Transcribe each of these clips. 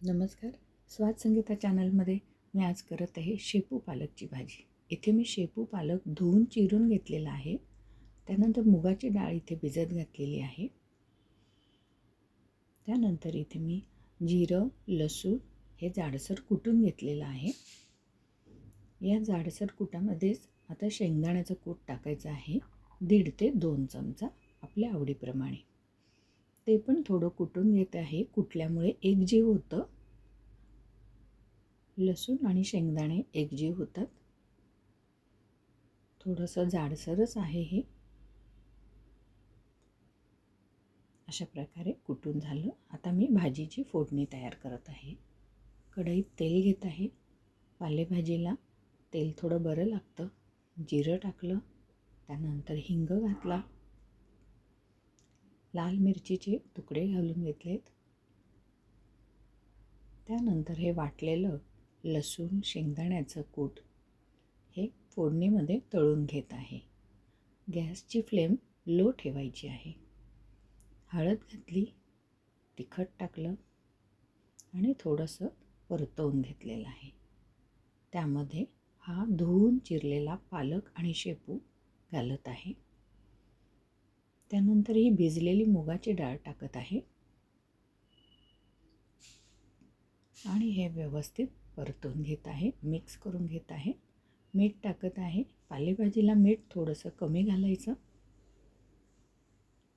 नमस्कार. स्वाद संगीता चॅनलमध्ये मी आज करत आहे शेपू पालकची भाजी. इथे मी शेपू पालक धुवून चिरून घेतलेला आहे. त्यानंतर मुगाची डाळ इथे भिजत घातलेली आहे. त्यानंतर इथे मी जिरं, लसूण हे जाडसर कुटून घेतलेलं आहे. या जाडसर कुटामध्येच आता शेंगदाण्याचं कूट टाकायचं आहे. 1.5 ते 2 चमचा आपल्या आवडीप्रमाणे. ते पण थोडं कुटून घेत आहे. कुटल्यामुळे एकजीव होतं. लसूण आणि शेंगदाणे एकजीव होतात. थोडंसं जाडसरच आहे हे. अशा प्रकारे कुटून झालं. आता मी भाजीची फोडणी तयार करत आहे. कढईत तेल घेत आहे. पालेभाजीला तेल थोडं बरं लागतं. जिरं टाकलं, त्यानंतर हिंग घातला, लाल मिरचीचे तुकडे घालून घेतलेत. त्यानंतर हे वाटलेलं लसूण शेंगदाण्याचं कूट हे फोडणीमध्ये तळून घेत आहे. गॅसची फ्लेम लो ठेवायची आहे. हळद घातली, तिखट टाकलं आणि थोडंसं परतवून घेतलेलं आहे. त्यामध्ये हा धुवून चिरलेला पालक आणि शेपू घालत आहे. त्यानंतर ही भिजलेली मुगाची डाळ टाकत आहे आणि हे व्यवस्थित परतवून घेत आहे, मिक्स करून घेत आहे. मीठ टाकत आहे. पालेभाजीला मीठ थोडंसं कमी घालायचं.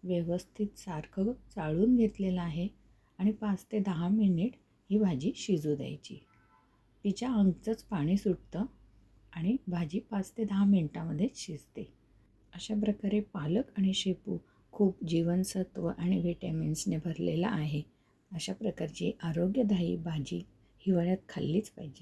व्यवस्थित सारखं चाळून घेतलेलं आहे आणि 5 ते 10 मिनिट ही भाजी शिजू द्यायची. तिच्या अंगचंच पाणी सुटतं आणि भाजी 5 ते 10 मिनटामध्येच शिजते. अशा प्रकारे पालक आणि शेपू खूप जीवनसत्व आणि व्हिटॅमिन्सने भरलेला आहे. अशा प्रकारची आरोग्यदायी भाजी हिवाळ्यात खाल्लीच पाहिजे.